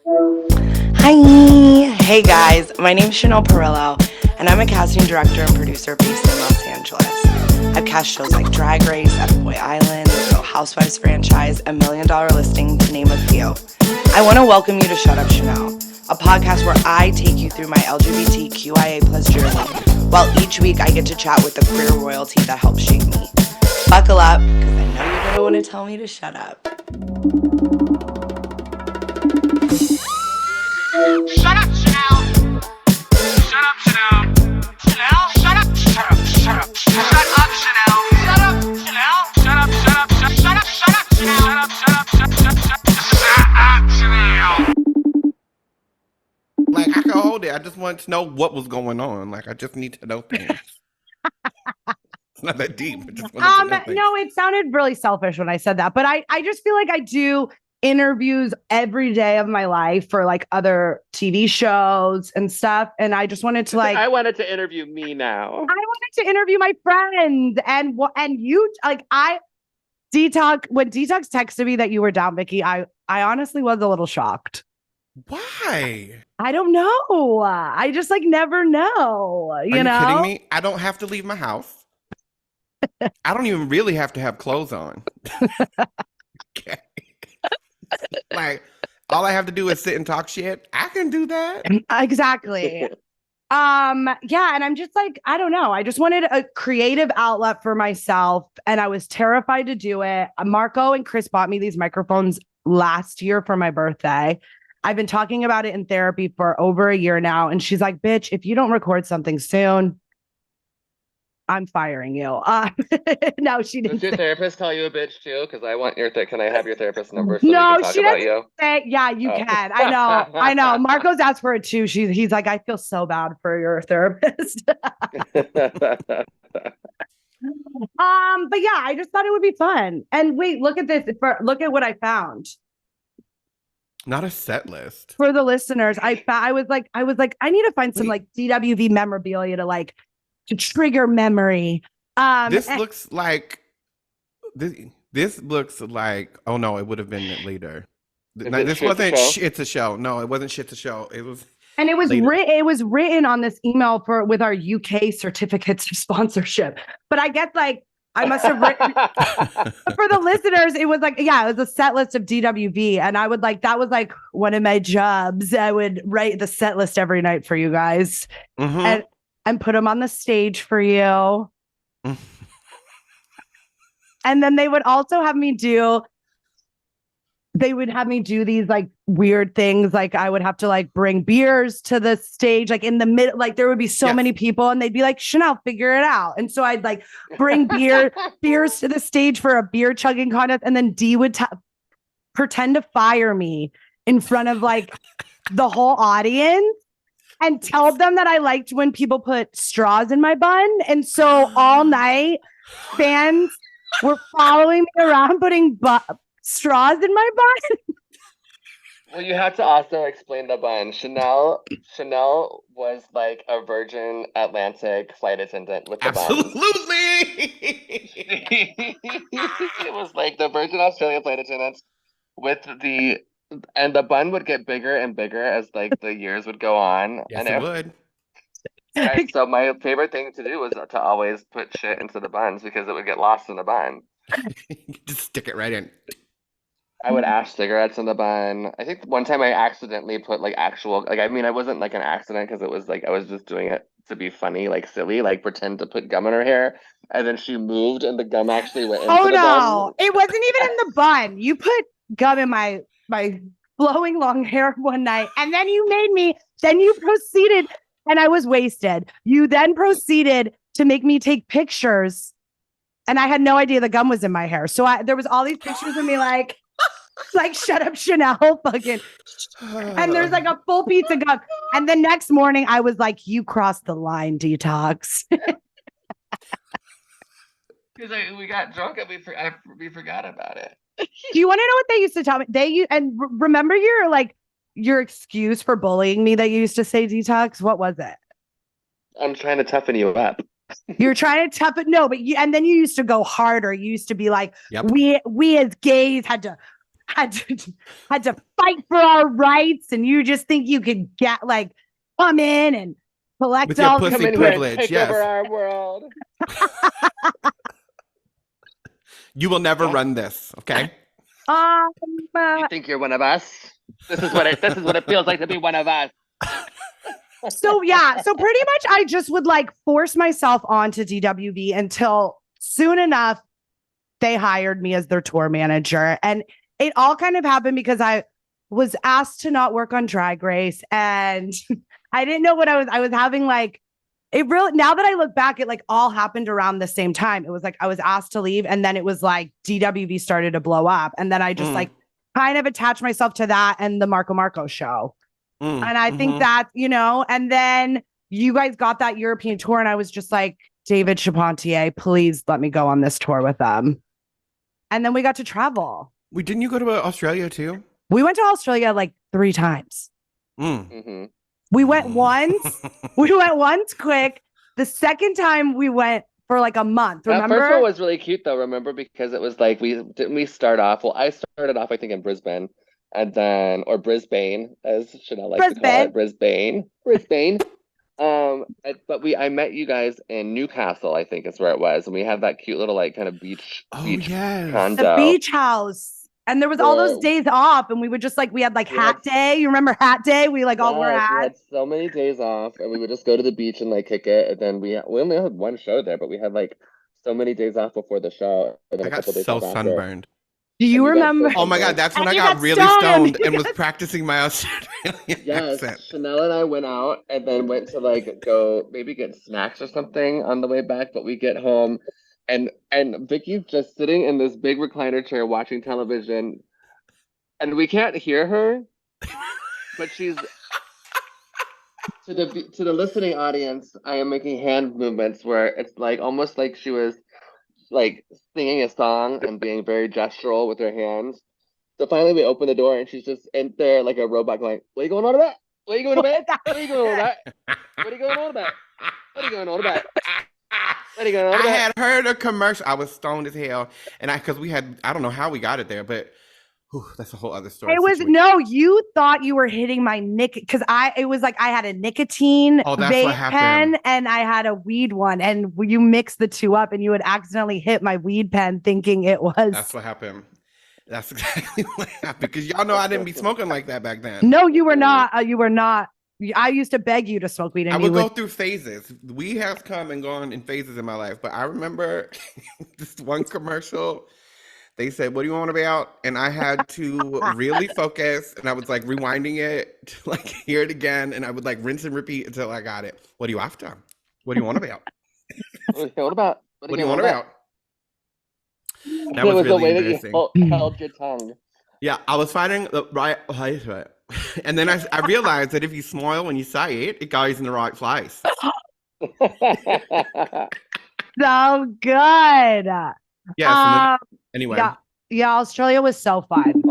Hi! Hey guys, my name is Chanel Perillo, and I'm a casting director and producer based in Los Angeles. I've cast shows like Drag Race, Boy Island, the Real Housewives franchise, and Million Dollar Listing, to name a few. I want to welcome you to Shut Up Chanel, a podcast where I take you through my LGBTQIA plus journey, while each week I get to chat with the queer royalty that helped shape me. Buckle up, because I know you're going to want to tell me to shut up. Shut up, Chanel! Shut up, Chanel! Chanel, shut up! Shut up, shut up, shut up, Chanel! Shut up, Chanel! Shut up, shut up, shut up, shut up, Chanel! Shut up, shut up, shut up, Chanel! Like, I can hold it. I just wanted to know what was going on. Like, I just need to know things. It's not that deep. I just wanted to know things. No, it sounded really selfish when I said that, but I just feel like I do interviews every day of my life for like other TV shows and stuff. And I just wanted to I wanted to interview me now. I wanted to interview my friends and you like when Detox texted me that you were down, Vicky, I honestly was a little shocked. Why? I don't know. I just like never know. Are you kidding me? I don't have to leave my house. I don't even really have to have clothes on. Okay. Like, all I have to do is sit and talk shit. I can do that. Exactly. Yeah, and I'm just like, I don't know. I just wanted a creative outlet for myself, and I was terrified to do it. Marco and Chris bought me these microphones last year for my birthday. I've been talking about it in therapy for over a year now, and she's like, bitch, if you don't record something soon, I'm firing you. No, she didn't. Does your therapist call you a bitch too? Because I want can I have your therapist number so no, we can talk she about doesn't you? say, yeah, you can. I know. Marco's asked for it too. He's like, I feel so bad for your therapist. But yeah, I just thought it would be fun. And wait, look at this. Look at what I found. Not a set list. For the listeners, I was like, I need to find some like DWV memorabilia to trigger memory. This looks like oh no, it would have been later. This wasn't shit to show. No, it wasn't shit to show. It was, and it was written on this email with our UK certificates of sponsorship. But I guess like I must have written for the listeners. It was like, yeah, it was a set list of DWV, and I would that was like one of my jobs. I would write the set list every night for you guys, and put them on the stage for you. And then they would also have me do these like weird things. Like I would have to like bring beers to the stage, like in the middle, like there would be so many people and they'd be like, Chanel, figure it out. And so I'd like bring beers to the stage for a beer chugging contest. And then Dee would pretend to fire me in front of like the whole audience and tell them that I liked when people put straws in my bun. And so all night fans were following me around putting straws in my bun. Well, you have to also explain the bun. Chanel was like a Virgin Atlantic flight attendant with the bun. Absolutely. It was like the Virgin Australia flight attendants and the bun would get bigger and bigger as like the years would go on. Yes, it would. Right, so my favorite thing to do was to always put shit into the buns because it would get lost in the bun. Just stick it right in. I would ash cigarettes in the bun. I think one time I accidentally put like actual, like, I mean, it wasn't like an accident because it was like, I was just doing it to be funny, like silly, like pretend to put gum in her hair. And then she moved and the gum actually went into the bun. It wasn't even in the bun. You put gum in my flowing long hair one night. And then you proceeded, and I was wasted. You then proceeded to make me take pictures. And I had no idea the gum was in my hair. So there was all these pictures of me like shut up, Chanel, fucking. And there's like a full piece of gum. And the next morning I was like, you crossed the line, Detox. Because we got drunk and we forgot about it. Do you want to know what they used to tell me? Remember your excuse for bullying me that you used to say, Detox? What was it? I'm trying to toughen you up. You're trying to toughen, no, but and then you used to go harder. You used to be like, we as gays had had to fight for our rights, and you just think you could get like come in and collect With your all pussy Come in privilege, here and take yes. over our world. You will never run this, okay? You think you're one of us? This is what it feels like to be one of us. So yeah, so pretty much I just would like force myself onto DWV until soon enough they hired me as their tour manager. And it all kind of happened because I was asked to not work on Drag Race, and I didn't know what I was having like it really, now that I look back, it like all happened around the same time. It was like I was asked to leave, and then it was like DWV started to blow up, and then I just like kind of attached myself to that and the Marco show. And I think that, you know, and then you guys got that European tour, and I was just like, David Charpentier, please let me go on this tour with them. And then we got to travel. Didn't you go to Australia too? We went to Australia like 3 times. We went once. We went once quick. The second time we went for like a month. Remember? That first one was really cute though. Remember, because it was like we start off. Well, I started off I think in Brisbane, and then or Brisbane as Chanel likes to call it, Brisbane. But I met you guys in Newcastle, I think is where it was, and we had that cute little like kind of beach condo. The beach house. And there was all those days off, and we would just like, we had like hat day. You remember hat day? We like all wore hats. We had so many days off, and we would just go to the beach and like kick it. And then we only had one show there, but we had like so many days off before the show. And then I got so sunburned. Do you remember? Oh my God, that's when I got really stoned and was practicing my Australian accent. Chanel and I went out and then went to like go maybe get snacks or something on the way back, but we get home. And Vicky's just sitting in this big recliner chair watching television, and we can't hear her, but she's to the listening audience. I am making hand movements where it's like almost like she was like singing a song and being very gestural with her hands. So finally, we open the door, and she's just in there like a robot, going, "What are you going on about? What are you going about? What are you going on about? What are you going on about? What are you going on about?" I had heard a commercial. I was stoned as hell, and because I don't know how we got it there, but that's a whole other story. It was you thought you were hitting my because it was like I had a nicotine vape pen and I had a weed one, and you mixed the two up, and you would accidentally hit my weed pen, thinking it was. That's what happened. That's exactly what happened, because y'all know I didn't be smoking like that back then. No, you were not. You were not. I used to beg you to smoke weed. And I would go through phases. We have come and gone in phases in my life, but I remember this one commercial. They said, "What do you want about?" And I had to really focus, and I was like rewinding it to like hear it again, and I would like rinse and repeat until I got it. What are you after? What do you want about? What do you want about? What do you want about? That was really the way embarrassing. that you held your tongue. Yeah, I was finding the right. And then I realized that if you smile when you say it, it goes in the right place. So good. Yes. Anyway. Yeah, Australia was so fun.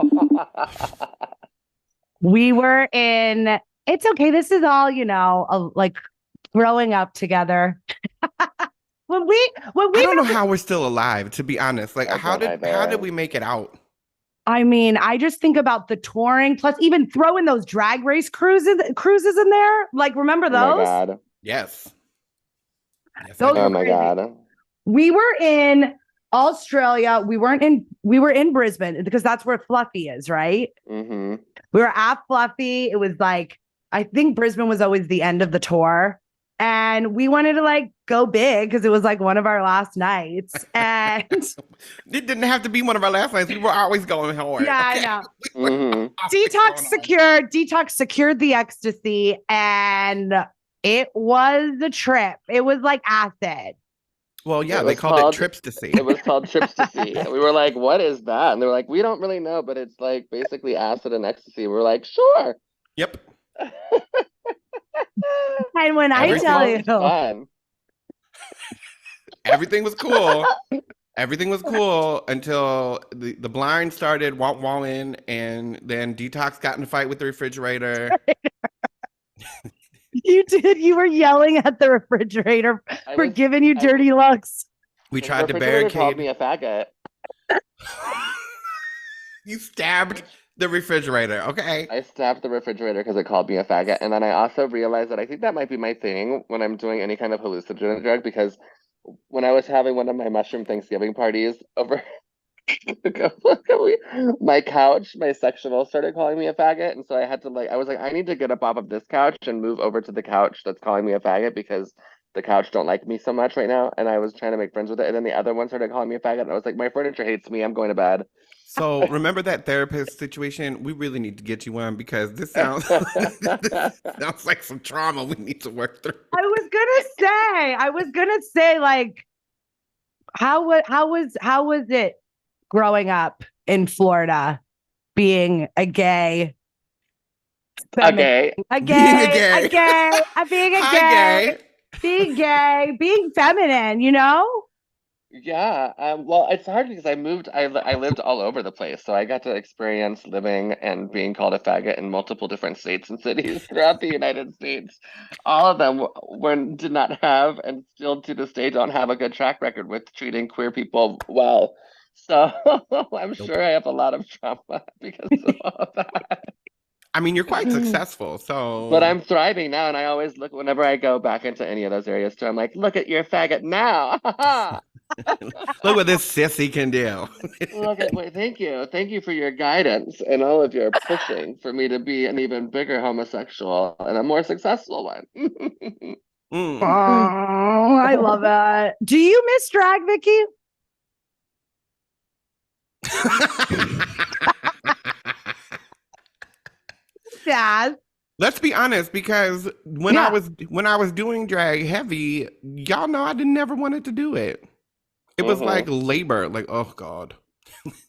We were in. It's okay. This is all, you know, like growing up together. when we I don't know how we're still alive, to be honest. Like, how did we make it out? I mean, I just think about the touring, plus even throwing those drag race cruises in there. Like, remember those? Oh my God. Yes. Oh my God. We were in Australia. We were in Brisbane because that's where Fluffy is, right? Mm-hmm. We were at Fluffy. It was like, I think Brisbane was always the end of the tour. And we wanted to like go big because it was like one of our last nights. And it didn't have to be one of our last nights. We were always going hard. Yeah, okay? I know. Detox secured the ecstasy, and it was a trip. It was like acid. Well, yeah, they called it trips to see. It was called trips to see. We were like, "What is that?" And they were like, "We don't really know, but it's like basically acid and ecstasy." We were like, "Sure." Yep. And when I tell you, fun. Everything was cool. Everything was cool until the blind started walling, and then Detox got in a fight with the refrigerator. You did. You were yelling at the refrigerator for giving you dirty looks. We tried to barricade. Called me a faggot. You stabbed the refrigerator, okay? I stabbed the refrigerator because it called me a faggot. And then I also realized that I think that might be my thing when I'm doing any kind of hallucinogenic drug, because when I was having one of my mushroom Thanksgiving parties over my couch, my sectional started calling me a faggot. And so I had to I was like, I need to get up off of this couch and move over to the couch that's calling me a faggot because the couch don't like me so much right now. And I was trying to make friends with it. And then the other one started calling me a faggot. And I was like, my furniture hates me. I'm going to bed. So remember that therapist situation? We really need to get you one because this sounds this sounds like some trauma we need to work through. I was gonna say, like, how was it growing up in Florida, being a gay, Okay. being gay, being feminine, you know? Yeah, well, it's hard because I lived all over the place, so I got to experience living and being called a faggot in multiple different states and cities throughout the United States. All of them did not have, and still to this day don't have, a good track record with treating queer people well. So I'm Nope. sure I have a lot of trauma because of all of that. I mean, you're quite successful, so. But I'm thriving now, and I always look whenever I go back into any of those areas too. I'm like, look at your faggot now. Look what this sissy can do. Thank you for your guidance and all of your pushing for me to be an even bigger homosexual and a more successful one. Mm. Oh, I love that. Do you miss drag, Vicky? Jazz. Let's be honest, because when I was doing drag heavy, y'all know I didn't never wanted to do it. It was like labor, like, oh God.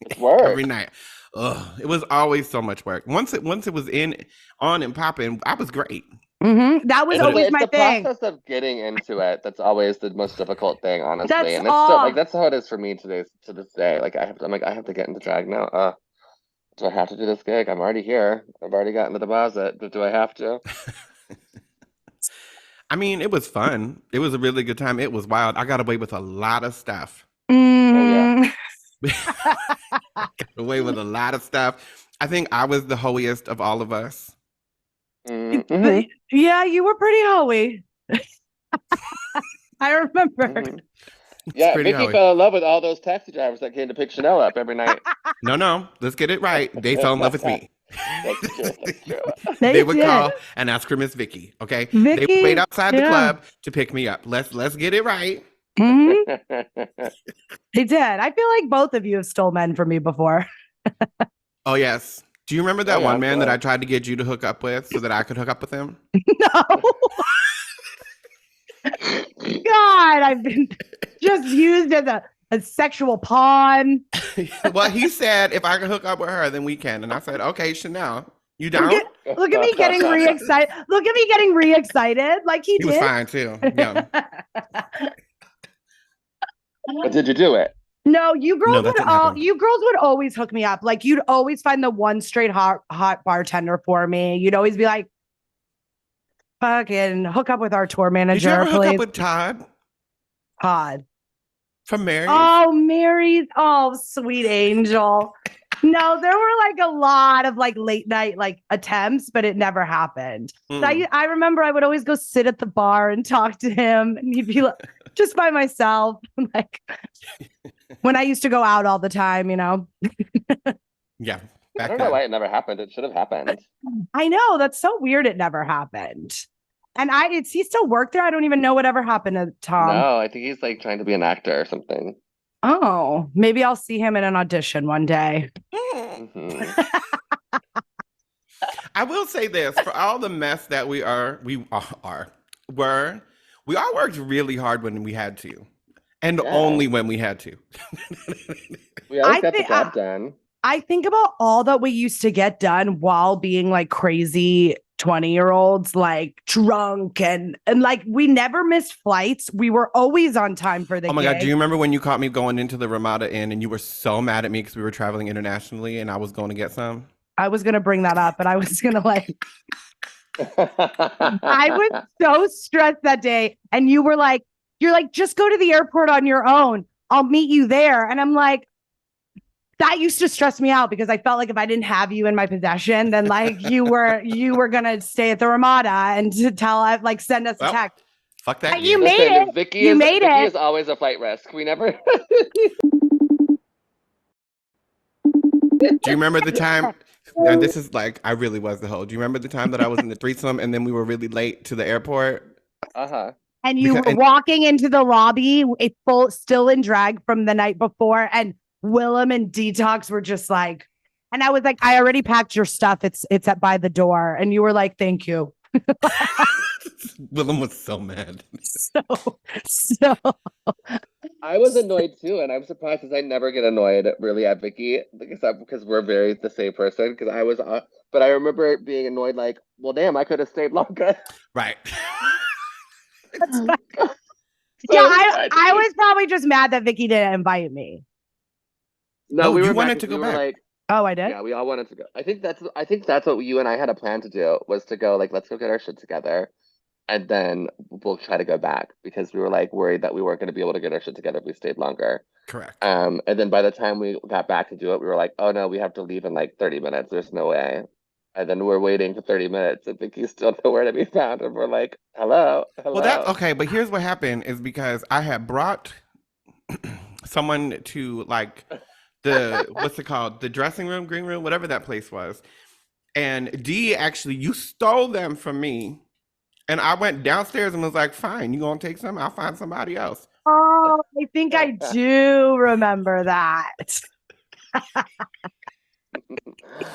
It's work. Every night. Ugh, it was always so much work. Once it was on and popping, I was great. Mm-hmm. That was always my thing. The process of getting into it that's always the most difficult thing, honestly. That's and it's still, that's how it is for me to this day. I have to get into drag now. Do I have to do this gig? I'm already here. I've already gotten the deposit. Do I have to? I mean, it was fun. It was a really good time. It was wild. I got away with a lot of stuff. Oh, yeah. Got away with a lot of stuff. I think I was the hoiest of all of us. Mm-hmm. Yeah, you were pretty hoey. I remember. Mm-hmm. Yeah, Vicky fell in love with all those taxi drivers that came to pick Chanel up every night. No, let's get it right. They fell in love with me. That's true. They would call and ask for Miss Vicky. Okay, Vicky, they would wait outside the club to pick me up. Let's get it right. Mm-hmm. They did. I feel like both of you have stole men from me before. Oh yes. Do you remember that one man that I tried to get you to hook up with so that I could hook up with him? No. God, I've been just used as a sexual pawn. Well, he said if I can hook up with her, then we can. And I said, okay, Chanel, you down? Look at me getting re-excited. Look at me getting re-excited like he did. He was fine too. Yeah. But did you do it? No, you girls would always hook me up. Like you'd always find the one straight hot bartender for me. You'd always be like, fucking hook up with our tour manager. Did you ever hook please? up with Todd? Todd. From Mary? Oh, Mary's. Oh, sweet angel. No, there were like a lot of like late night like attempts, but it never happened. So I remember I would always go sit at the bar and talk to him, and he'd be like, just by myself, like when I used to go out all the time, you know. Yeah. I don't know why it never happened. It should have happened. I know, that's so weird. It never happened. And he still worked there? I don't even know whatever happened to Tom. No, I think he's like trying to be an actor or something. Oh, maybe I'll see him in an audition one day. Mm-hmm. I will say this, for all the mess that we all worked really hard when we had to. And only when we had to. We always got the job done. I think about all that we used to get done while being like crazy 20-year-olds, like drunk and like we never missed flights. We were always on time for the Oh my gig. God, do you remember when you caught me going into the Ramada Inn and you were so mad at me because we were traveling internationally and I was going to get some? I was going to bring that up, but I was going to like... I was so stressed that day. And you're like, just go to the airport on your own. I'll meet you there. And I'm like, that used to stress me out because I felt like if I didn't have you in my possession, then like you were gonna stay at the Ramada and to send us a Well, text. fuck that. You gig. made it. Vicky You is made Vicky it. is always a flight risk. We never. Do you remember the time? And this is like, I really was the hoe. Do you remember the time that I was in the threesome and then we were really late to the airport? Uh-huh. And you were walking into the lobby, still in drag from the night before, and Willem and Detox were just like, and I was like, I already packed your stuff. It's by the door, and you were like, thank you. Willem was so mad. So. I was annoyed too, and I'm surprised because I never get annoyed really at Vicky because we're very the same person. Because I was, but I remember being annoyed, like, well, damn, I could have stayed longer. Right. Yeah, I was probably just mad that Vicky didn't invite me. No, we you were wanted to go back. Like, oh, I did. Yeah, we all wanted to go. I think that's what you and I had a plan to do, was to go like, let's go get our shit together, and then we'll try to go back because we were like worried that we weren't going to be able to get our shit together if we stayed longer. Correct. And then by the time we got back to do it, we were like, oh no, we have to leave in like 30 minutes. There's no way. And then we're waiting for 30 minutes and Vicky's still nowhere to be found. And we're like, hello. Well, okay, but here's what happened is because I had brought someone to like the, what's it called? The dressing room, green room, whatever that place was. And D, actually, you stole them from me. And I went downstairs and was like, fine, you gonna take some? I'll find somebody else. Oh, I think I do remember that.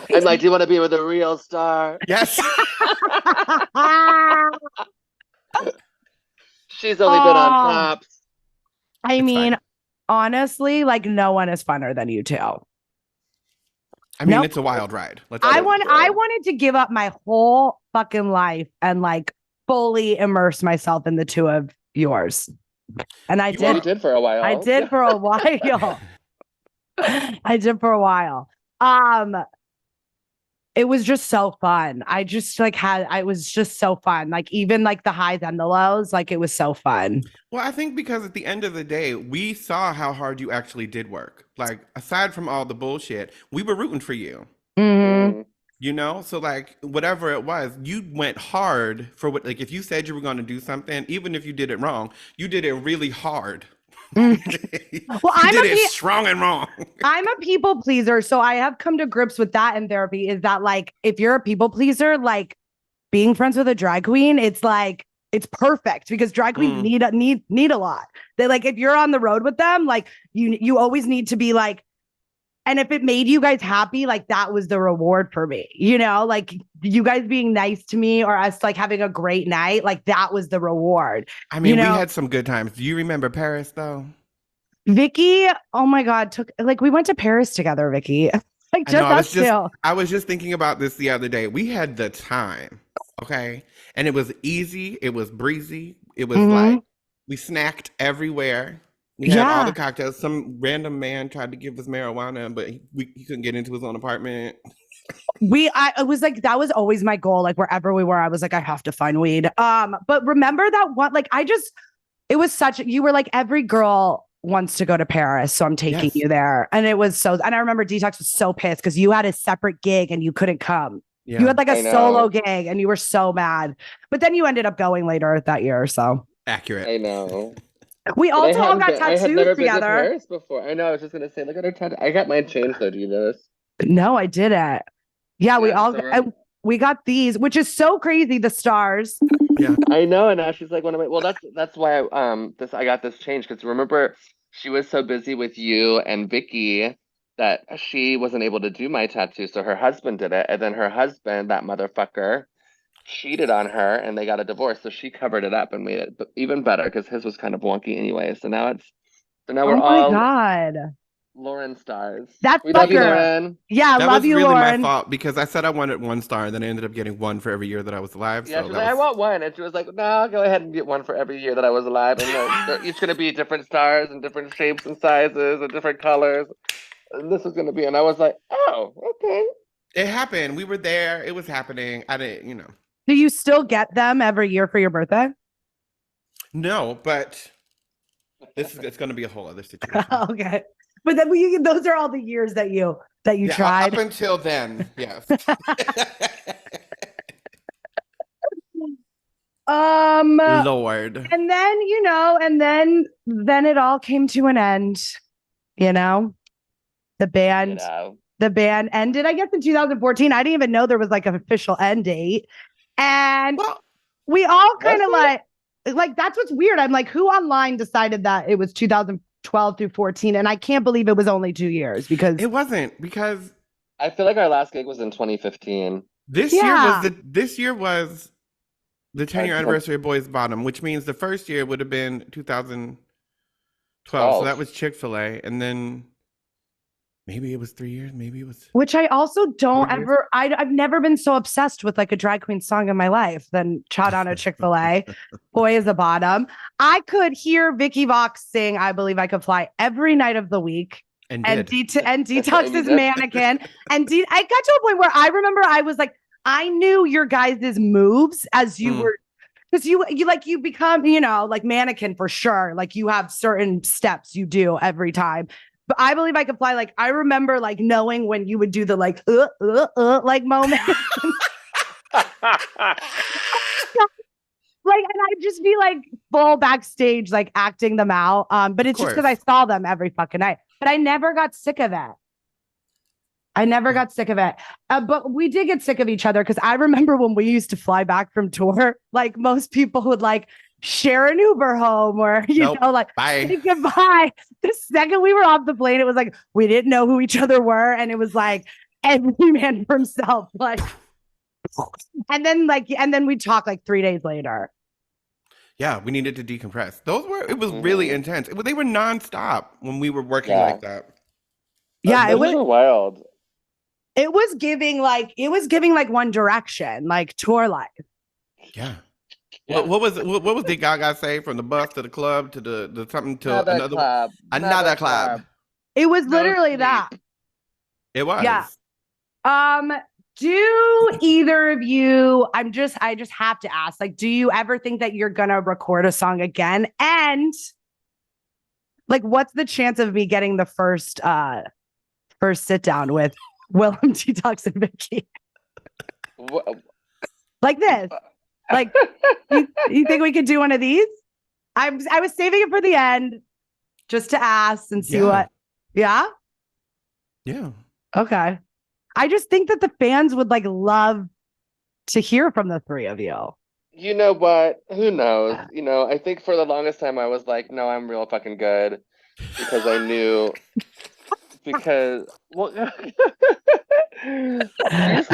I'm like, do you want to be with a real star? Yes. She's only been on tops. I mean, honestly, like no one is funner than you two. I mean, it's a wild ride. I wanted to give up my whole fucking life and like fully immerse myself in the two of yours. And I did. You did for a while. I did for a while. I did for a while. It was just so fun. I was just so fun. Like even like the highs and the lows, like it was so fun. Well, I think because at the end of the day, we saw how hard you actually did work. Like aside from all the bullshit, we were rooting for you. Mm-hmm. You know, so like whatever it was, you went hard for what, like if you said you were going to do something, even if you did it wrong, you did it really hard. Well, I did it strong and wrong. I'm a people pleaser, so I have come to grips with that in therapy. Is that like if you're a people pleaser, like being friends with a drag queen, it's like it's perfect because drag queens need a lot. They like if you're on the road with them, like you always need to be like. And if it made you guys happy, like that was the reward for me, you know, like you guys being nice to me or us like having a great night, like that was the reward. I mean, we had some good times. Do you remember Paris though? Vicky, oh my God, we went to Paris together, Vicky. Like I was just thinking about this the other day. We had the time, okay? And it was easy. It was breezy. It was like we snacked everywhere. We had all the cocktails. Some random man tried to give us marijuana, but he couldn't get into his own apartment. It was like, that was always my goal. Like wherever we were, I was like, I have to find weed. But remember that one, like, it was you were like, every girl wants to go to Paris. So I'm taking you there. And it was and I remember Detox was so pissed because you had a separate gig and you couldn't come. Yeah. You had like a solo gig and you were so mad, but then you ended up going later that year or so. Accurate. I know. We also all got tattoos I had never together. Been to Paris before. I know. I was just gonna say, look at her tattoo. I got mine changed though. Do you know this? No, I didn't. Yeah, we all we got these, which is so crazy. The stars. Yeah, I know. And now she's like one of my. Well, that's why I got this changed because remember she was so busy with you and Vicky that she wasn't able to do my tattoo, so her husband did it, and then her husband, that motherfucker, cheated on her and they got a divorce, so she covered it up and made it even better because his was kind of wonky anyway. So now we're all God. Lauren stars. We love you, Lauren. Yeah, that love was you, really Lauren. my fault because I said I wanted 1 star and then I ended up getting 1 for every year that I was alive. Yeah, so she was like, I want 1, and she was like, no, I'll go ahead and get 1 for every year that I was alive, and they're each going to be different stars and different shapes and sizes and different colors. And this was going to be, and I was like, oh, okay. It happened. We were there. It was happening. I didn't, Do you still get them every year for your birthday? No, but it's going to be a whole other situation. Okay. But then those are all the years that you tried. Up until then, yes. Lord. And then, then it all came to an end, the band ended, I guess, in 2014. I didn't even know there was like an official end date. And we all kind of like, that's what's weird. I'm like, who online decided that it was 2012 through 14? And I can't believe it was only 2 years because it wasn't, because I feel like our last gig was in 2015. This year was the 10-year anniversary of Boys Bottom, which means the first year would have been 2012. So that was Chick-fil-A. And then maybe it was 3 years. Maybe it was. Which I also don't ever, I've never been so obsessed with like a drag queen song in my life than Chowed on a Chick-fil-A, Boy is a Bottom. I could hear Vicky Vox sing I Believe I Could Fly every night of the week. And Detox is Mannequin. And I got to a point where I remember I was like, I knew your guys' moves as you were, because you become, like Mannequin for sure. Like you have certain steps you do every time. But I Believe I Could Fly. Like I remember like knowing when you would do the like moment. Like, and I'd just be like full backstage, like acting them out. But it's just because I saw them every fucking night. But I never got sick of it. But we did get sick of each other because I remember when we used to fly back from tour, like most people would like share an Uber home or, say goodbye. The second we were off the plane, it was like, we didn't know who each other were. And it was like every man for himself. Like, and then we talk like 3 days later. Yeah, we needed to decompress. It was really intense. They were nonstop when we were working like that. Yeah, it was wild. It was giving like One Direction, like tour life. Yeah. What was the Gaga say, from the bus to the club to the something to another club? It was literally that. It was. Yeah. Do either of you, I just have to ask, like, do you ever think that you're gonna record a song again? And like, what's the chance of me getting the first sit down with Willem, Detox, and Vicky? Like this. Like, you think we could do one of these? I was saving it for the end just to ask and see what. Yeah? Yeah. Okay. I just think that the fans would like love to hear from the three of you. You know what? Who knows? I think for the longest time I was like, no, I'm real fucking good, because I knew because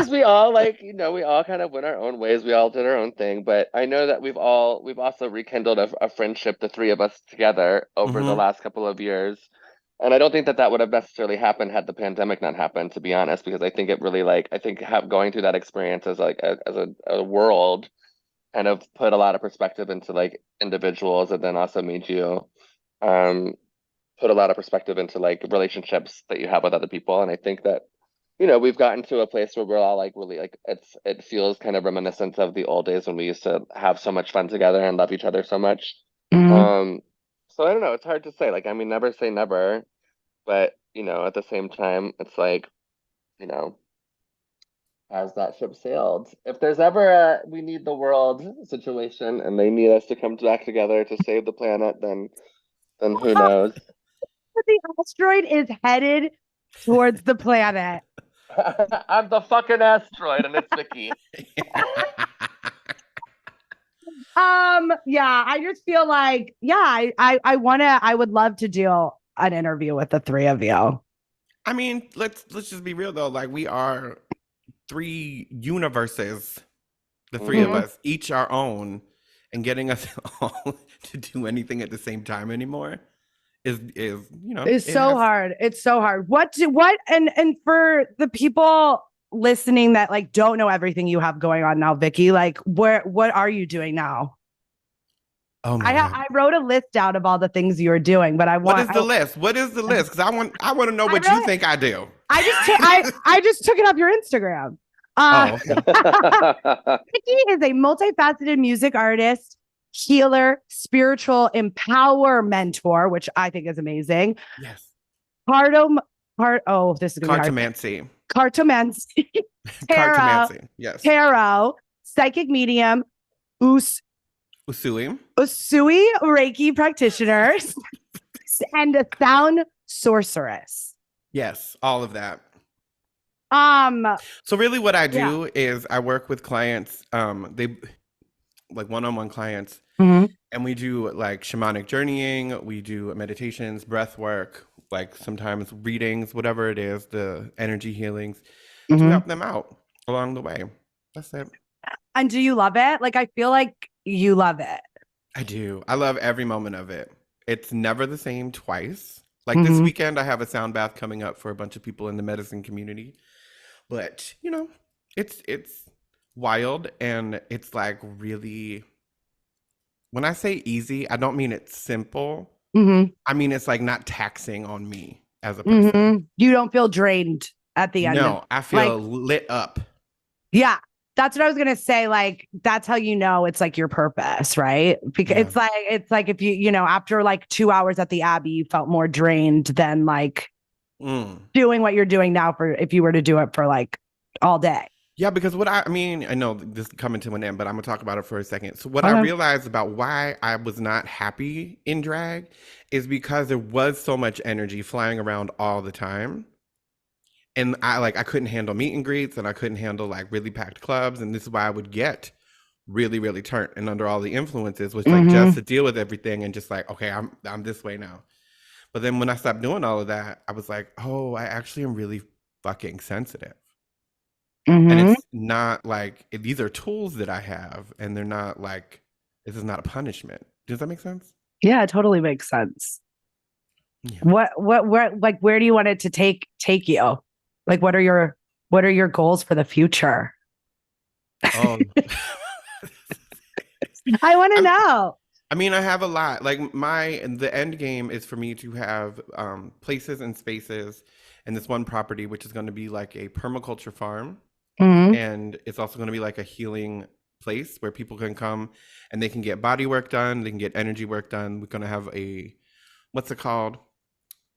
we all we all kind of went our own ways. We all did our own thing, but I know that we've also rekindled a friendship, the three of us together, over the last couple of years. And I don't think that would have necessarily happened had the pandemic not happened, to be honest, because I think it really going through that experience as a world kind of put a lot of perspective into like individuals, and then also made you put a lot of perspective into like relationships that you have with other people. And I think that, we've gotten to a place where we're all like really like it feels kind of reminiscent of the old days when we used to have so much fun together and love each other so much. So I don't know, it's hard to say. Like, I mean, never say never. But, at the same time, it's like, has that ship sailed? If there's ever a we need the world situation and they need us to come back together to save the planet, then who knows? The asteroid is headed towards the planet. I'm the fucking asteroid, and it's Vicky. Yeah, I just feel like, I would love to do an interview with the three of you. I mean, let's just be real though. Like, we are three universes, the three of us, each our own, and getting us all to do anything at the same time anymore is so hard. It's so hard. And for the people listening that like don't know everything you have going on now, Vicky, like what are you doing now? Oh my God. I wrote a list out of all the things you are doing, but what is the list? What is the list? Because I want to know what you think I do. I just took it off your Instagram. Vicky is a multifaceted music artist, healer, spiritual empower mentor, which I think is amazing. Yes. Partom, this is gonna be hard. Cartomancy. Cartomancy, tarot, Cartomancy. Yes. tarot, psychic medium, Usui. Usui Reiki practitioner, and a sound sorceress. Yes, all of that. Um, So really what I do is I work with clients, they like one-on-one clients, mhm. and we do like shamanic journeying, we do meditations, breath work, like sometimes readings, whatever it is, the energy healings to help them out along the way. That's it. And do you love it? Like, I feel like you love it. I do. I love every moment of it. It's never the same twice. Like this weekend, I have a sound bath coming up for a bunch of people in the medicine community. But, you know, it's wild, and it's like really, when I say easy, I don't mean it's simple. I mean, it's like not taxing on me as a person. You don't feel drained at the end. No, I feel lit up. Yeah. That's what I was gonna say. Like, that's how you know it's like your purpose, right? Because it's like if you know, after like 2 hours at the Abbey, you felt more drained than like doing what you're doing now for if you were to do it for like all day. Yeah, because what I mean, I know this is coming to an end, but I'm gonna talk about it for a second. So what I realized about why I was not happy in drag is because there was so much energy flying around all the time. And I couldn't handle meet and greets, and I couldn't handle like really packed clubs. And this is why I would get really, really turned and under all the influences, which like just to deal with everything and just like, okay, I'm this way now. But then when I stopped doing all of that, I was like, oh, I actually am really fucking sensitive. And it's not like these are tools that I have, and they're not like, this is not a punishment. Does that make sense? Yeah, it totally makes sense. Yeah. Where do you want it to take you? Like, what are your goals for the future? Oh, I want to know. I mean, I have a lot. Like the end game is for me to have places and spaces in this one property, which is going to be like a permaculture farm. And it's also going to be like a healing place where people can come and they can get body work done. They can get energy work done. We're going to have what's it called?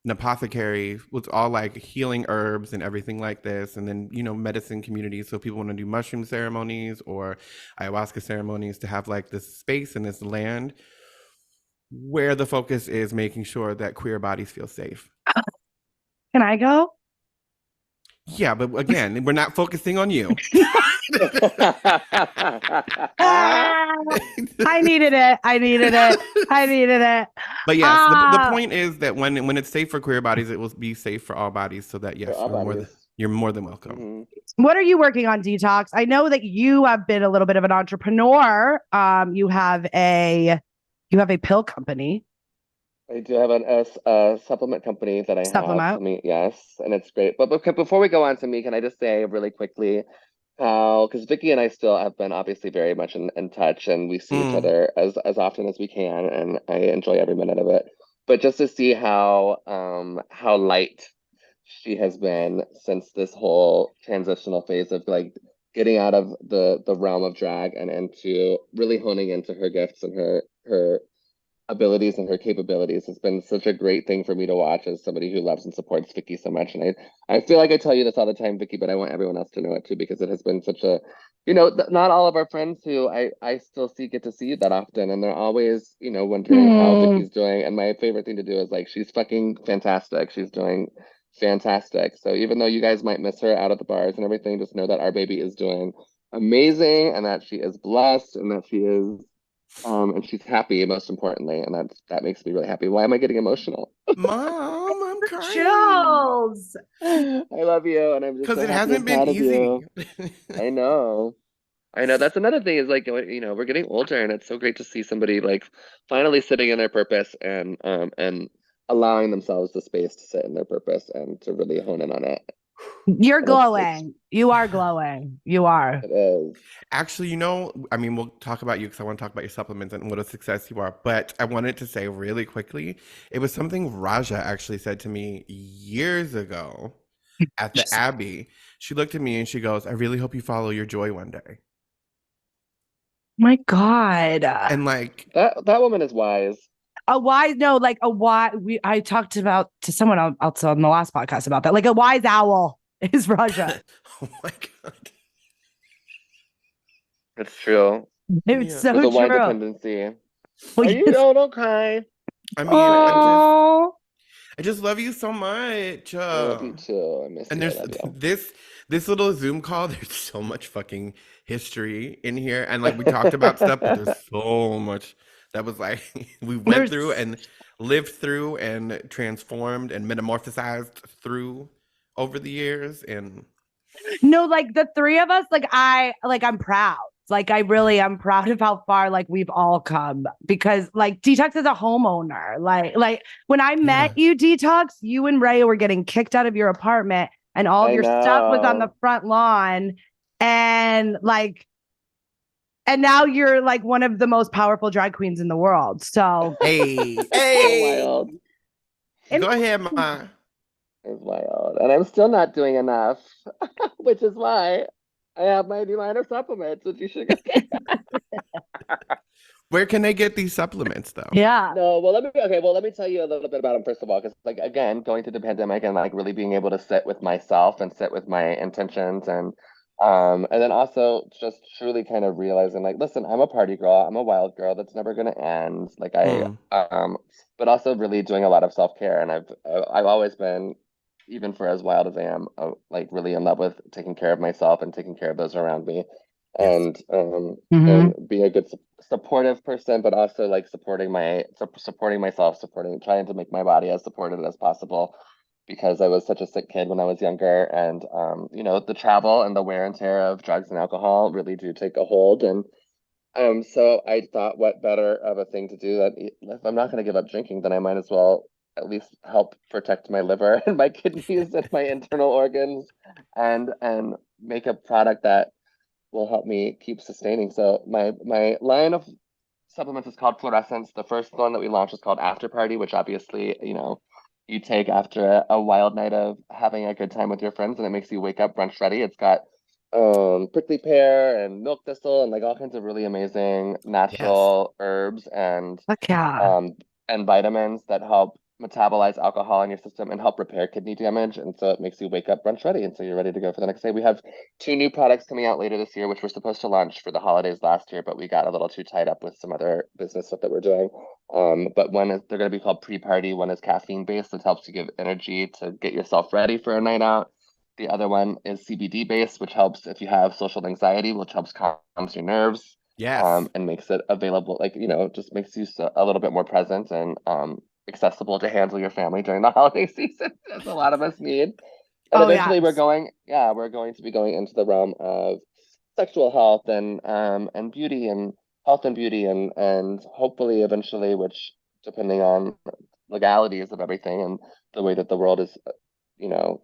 An apothecary with all like healing herbs and everything like this. And then, you know, medicine communities. So people want to do mushroom ceremonies or ayahuasca ceremonies, to have like this space and this land where the focus is making sure that queer bodies feel safe. Can I go? Yeah, but again, we're not focusing on you. I needed it. But yes, the point is that when it's safe for queer bodies, it will be safe for all bodies. So that yes, you're more than welcome. What are you working on, Detox? I know that you have been a little bit of an entrepreneur. You have a pill company. I do have a supplement company that I have to me, yes, and it's great. But before we go on to me, can I just say really quickly how, because Vicky and I still have been obviously very much in touch, and we see each other as often as we can, and I enjoy every minute of it. But just to see how light she has been since this whole transitional phase of like getting out of the realm of drag and into really honing into her gifts and her abilities and her capabilities has been such a great thing for me to watch as somebody who loves and supports Vicky so much. And I feel like I tell you this all the time, Vicky, but I want everyone else to know it too, because it has been such a, you know, not all of our friends who I still get to see that often. And they're always, you know, wondering how Vicky's doing. And my favorite thing to do is like, she's fucking fantastic. She's doing fantastic. So even though you guys might miss her out at the bars and everything, just know that our baby is doing amazing, and that she is blessed, and that she is and she's happy, most importantly, and that makes me really happy. Why am I getting emotional? Mom, I'm crying. Chills. I love you, and I'm just because it hasn't been easy. I know. That's another thing is like, you know, we're getting older, and it's so great to see somebody like finally sitting in their purpose and allowing themselves the space to sit in their purpose and to really hone in on it. You're glowing. You are glowing. You are. It is. Actually, you know, I mean, we'll talk about you because I want to talk about your supplements and what a success you are. But I wanted to say really quickly, it was something Raja actually said to me years ago at the Abbey. She looked at me and she goes, I really hope you follow your joy one day. My God. And like that woman is wise. A wise, no, like a wise. I talked about to someone else on the last podcast about that. Like a wise owl is Russia. Oh my god. It's true. It's Yeah. so There's a wine true. dependency. Well, Are you? yes. Oh, don't cry. I mean, Oh, I just love you so much. I love you too. I miss And you. I there's love you. this little Zoom call. There's so much fucking history in here, and like we talked about stuff, but there's so much that was like we went There's- through and lived through and transformed and metamorphosized through over the years. And no, like the three of us, I'm proud. Like I really am proud of how far like we've all come because like Detox is a homeowner. Like when I met you, Detox, you and Ray were getting kicked out of your apartment and all of I your stuff was on the know. front lawn. And now you're like one of the most powerful drag queens in the world. So hey, So hey, wild. go ahead, Ma. It's wild. And I'm still not doing enough, which is why I have my new line of supplements, which you should get. Where can they get these supplements though? yeah. No, well, let me tell you a little bit about them first of all, because like again, going through the pandemic and like really being able to sit with myself and sit with my intentions and then also just truly kind of realizing like, listen, I'm a party girl, I'm a wild girl that's never gonna end. Like but also really doing a lot of self-care, and I've always been, even for as wild as I am, like really in love with taking care of myself and taking care of those around me, Yes. and being a good supportive person, but also like supporting myself, trying to make my body as supported as possible, because I was such a sick kid when I was younger, and the travel and the wear and tear of drugs and alcohol really do take a hold, and so I thought, what better of a thing to do that if I'm not going to give up drinking, then I might as well at least help protect my liver and my kidneys and my internal organs, and make a product that will help me keep sustaining. So my line of supplements is called Fluorescence. The first one that we launched is called After Party, which obviously, you take after a wild night of having a good time with your friends, and it makes you wake up brunch ready. It's got prickly pear and milk thistle and like all kinds of really amazing Yes. natural herbs Fuck yeah. and vitamins that help metabolize alcohol in your system and help repair kidney damage. And so it makes you wake up brunch ready. And so you're ready to go for the next day. We have 2 new products coming out later this year, which we're supposed to launch for the holidays last year, but we got a little too tied up with some other business stuff that we're doing. But one is, they're going to be called Pre-Party. One is caffeine based, that helps you give energy to get yourself ready for a night out. The other one is CBD based, which helps if you have social anxiety, which helps calm your nerves. Yes. And makes it available, like, just makes you a little bit more present and accessible to handle your family during the holiday season, as a lot of us need. And eventually we're going to be going into the realm of sexual health and beauty and health and beauty and hopefully eventually, which depending on legalities of everything and the way that the world is,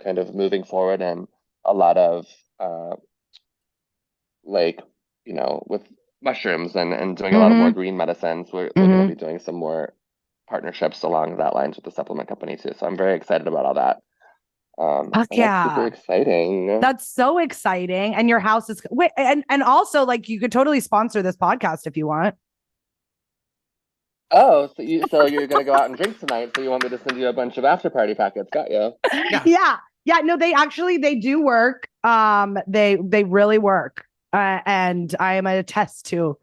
kind of moving forward, and a lot of like, with mushrooms and doing a lot of more green medicines, we're going to be doing some more partnerships along that lines with the supplement company too. So I'm very excited about all that. Fuck And yeah. that's super exciting. That's so exciting. And your house is wait, and also like you could totally sponsor this podcast if you want. Oh, so you're gonna go out and drink tonight, so you want me to send you a bunch of after party packets? Got you. Yeah. No, they do work. They really work. And I am a test to.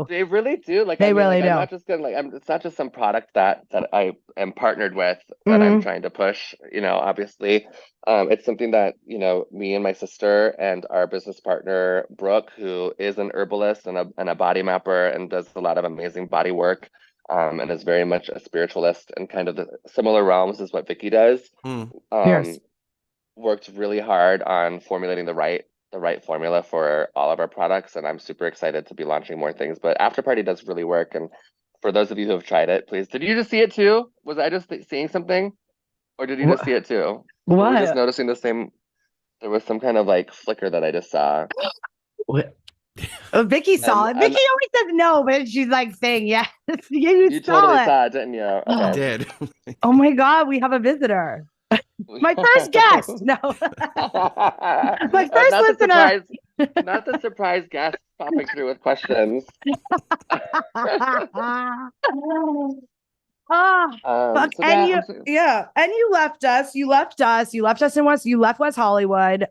They really do. Like, They really I'm do. not just gonna it's not just some product that I am partnered with that I'm trying to push. Obviously, it's something that me and my sister and our business partner Brooke, who is an herbalist and a body mapper and does a lot of amazing body work, and is very much a spiritualist and kind of the similar realms as what Vicky does. Yes. Worked really hard on formulating the right formula for all of our products, and I'm super excited to be launching more things. But After Party does really work, and for those of you who have tried it, please, did you just see it too? Was I just seeing something, or did you just see it too? What? Were we just noticing the same? There was some kind of like flicker that I just saw. Vicky saw it. Vicky always says no, but she's like saying yes. You totally saw it. saw it, didn't you? Okay. I did. Oh my God, we have a visitor. My first guest. No. My first listener. Not the surprise guest popping through with questions. Ah, fuck. So And that you, yeah, and you left us. You left us. You left us in West. You left West Hollywood.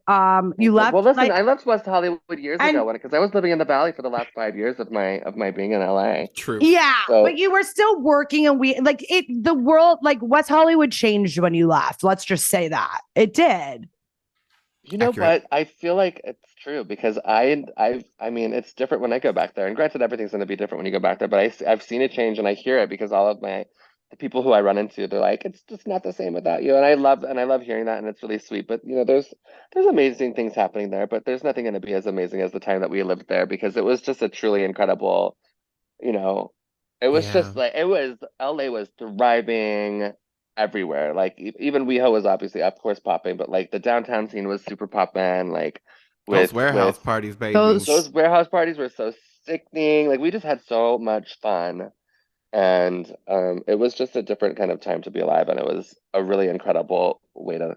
You left well, listen, like, I left West Hollywood years and ago because I was living in the Valley for the last 5 years of my being in LA. True. yeah, So but you were still working, and we like it. The world, like West Hollywood, changed when you left. Let's just say that it did. you know Accurate. what? I feel like it's true because I mean, it's different when I go back there. And granted, everything's going to be different when you go back there, but I've seen it change and I hear it because all of the people who I run into, they're like, it's just not the same without you. And I love hearing that, and it's really sweet. But you know, there's amazing things happening there, but there's nothing going to be as amazing as the time that we lived there because it was just a truly incredible, you know, it was Yeah. just like it was LA was thriving everywhere. Like even WeHo was obviously of course popping, but like the downtown scene was super popping. Like Those warehouse with parties, baby. Those those warehouse parties were so sickening. Like we just had so much fun, and it was just a different kind of time to be alive, and it was a really incredible way to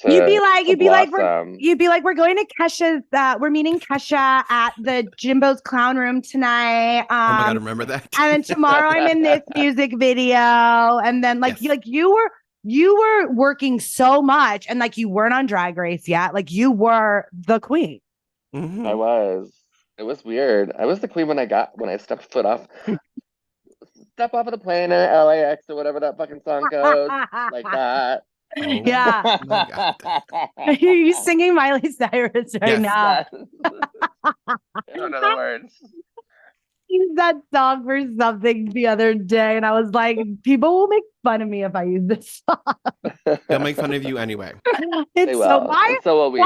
blossom. you'd be like, we're going to Kesha's. We're meeting Kesha at the Jimbo's Clown Room tonight. Oh my God, remember that? And then tomorrow I'm in this music video, and then Yes. you were working so much, and like you weren't on Drag Race yet. Like you were the queen. Mhm. I was. It was weird. I was the queen when I stepped foot off step off of the plane in LAX or whatever that fucking song goes. Like that. Oh Yeah. my God. Are you singing Miley Cyrus right Yes. now? Yes. I don't know the words. Used that song for something the other day, and I was like, people will make fun of me if I use this song. They'll make fun of you anyway. They It's will. so why And so will we.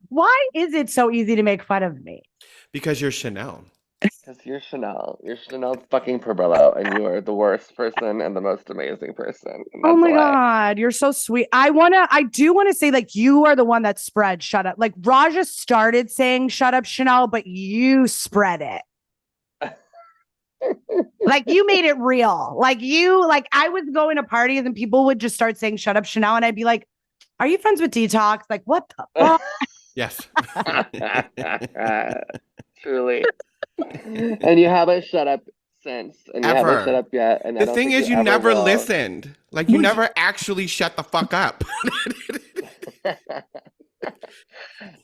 why is it so easy to make fun of me? Because you're Chanel. Because you're Chanel. You're Chanel fucking Purbello, and you are the worst person and the most amazing person. And Oh that's my why. God, you're so sweet. I do want to say, like, you are the one that spread shut up. Like, Raja started saying shut up, Chanel, but you spread it. Like, you made it real. Like, I was going to parties and people would just start saying shut up, Chanel. And I'd be like, are you friends with Detox? Like, what the fuck? Yes. Truly. And you haven't shut up since, and you haven't shut Ever. up yet. And I The don't thing think is, you ever never will. listened. Like, you never actually shut the fuck up.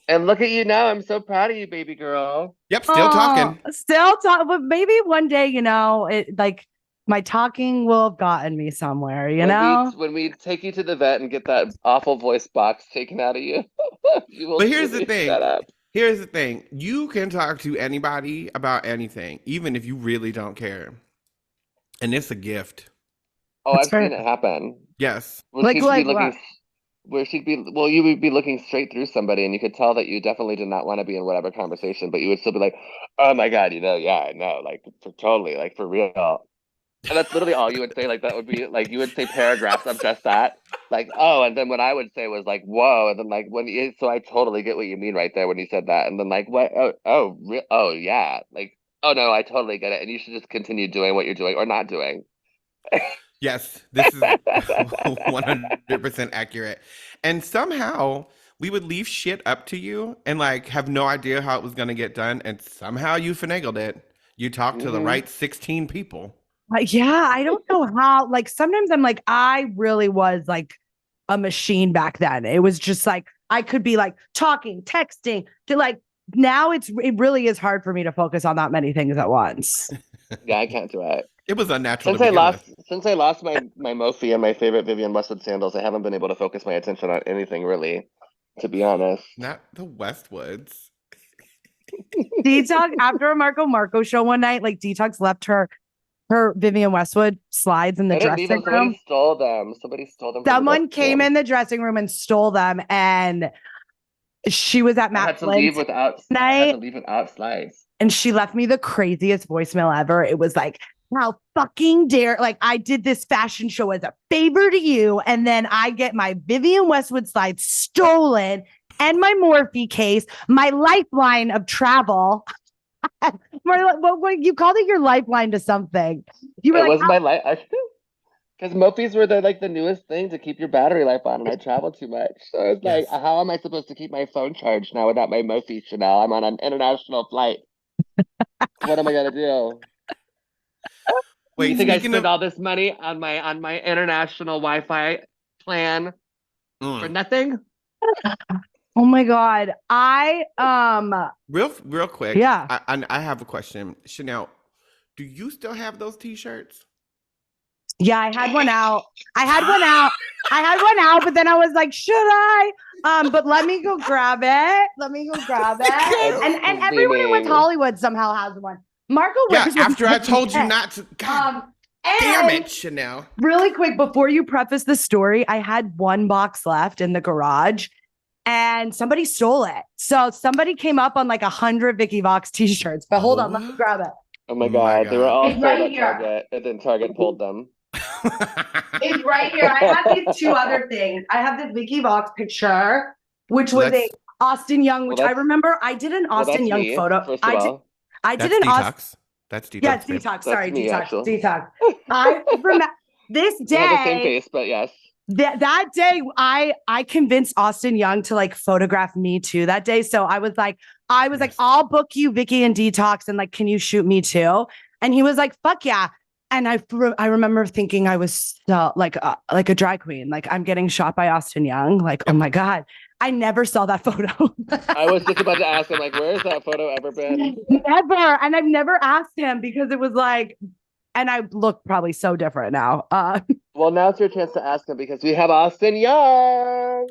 And look at you now. I'm so proud of you, baby girl. Yep, still talking. Still talk, but maybe one day, it like my talking will have gotten me somewhere, When we take you to the vet and get that awful voice box taken out of you, you will But here's the truly thing. shut up. Here's the thing. You can talk to anybody about anything, even if you really don't care. And it's a gift. Oh, That's I've fair. seen it happen. Yes. Where Like she'd be what? looking, you would be looking straight through somebody, and you could tell that you definitely did not want to be in whatever conversation, but you would still be like, "Oh my God, yeah, I know, like totally, like for real." And that's literally all you would say. Like that would be like you would say paragraphs of just that, like, "Oh," and then what I would say was like, "Whoa," and then like so I totally get what you mean right there when you said that, and then like, "What? Oh, yeah," like, "Oh no, I totally get it," and you should just continue doing what you're doing or not doing. Yes. This is 100% accurate. And somehow we would leave shit up to you and like have no idea how it was going to get done. And somehow you finagled it. You talked to the right 16 people. Yeah, I don't know how. Like, sometimes I'm like, I really was like a machine back then. It was just like I could be like talking, texting to like now it really is hard for me to focus on that many things at once. Yeah, I can't do it. It was unnatural to begin with. Since I lost my Mophie and my favorite Vivian Westwood sandals, I haven't been able to focus my attention on anything really, to be honest. Not the Westwoods. Detox after a Marco show one night, like Detox left her Vivian Westwood slides in the I didn't leave dressing them. room. Somebody stole them. From the Someone dressing came room. in the dressing room and stole them, and she was at I had Matt to leave Flynn's without. I night, had to leave without slides. and she left me the craziest voicemail ever. It was like, how fucking dare, like, I did this fashion show as a favor to you, and then I get my Vivian Westwood slides stolen and my Morphe case, my lifeline of travel. What you called it, your lifeline to something. You were It like, was my life. Because Mophies were the newest thing to keep your battery life on, and I travel too much. So I was like, Yes. how am I supposed to keep my phone charged now without my Mophie Chanel? I'm on an international flight. What am I gonna do? You Wait, think I speaking spend of, all this money on my international Wi-Fi plan for nothing? Oh my God. real quick, Yeah. I have a question. Chanel, do you still have those T-shirts? Yeah, I had one out. I had one out, but then I was like, should I? But let me go grab it. And everyone in West Screaming. Hollywood somehow has one. Marco Yeah, wears one after I every told you day. not to. God damn it, Chanel. Really quick, before you preface the story, I had one box left in the garage and somebody stole it. So somebody came up on like 100 Vicky Vox t-shirts. But hold on, let me grab it. Oh my Oh my God, they were all It's sold right at here. Target, and then Target pulled them. It's right here. I have these two other things. I have this Vicky Vox picture, which was a Austin Young, which I remember I did an Austin that's Young me, photo. first of all. I did That's an Austin. detox. That's detox. Yeah, it's babe. detox. Sorry, me, detox. actually. Detox. I remember this We have the same day. face, but yes. That day, I convinced Austin Young to like photograph me too that day. So I was like, I'll book you, Vicky and Detox, and like, can you shoot me too? And he was like, fuck yeah. And I remember thinking I was like a drag queen, like I'm getting shot by Austin Young. Like, oh my God, I never saw that photo. I was just about to ask him, like, where's that photo ever been? Never. And I've never asked him because it was like, and I look probably so different now. Well, now it's your chance to ask him because we have Austin Young.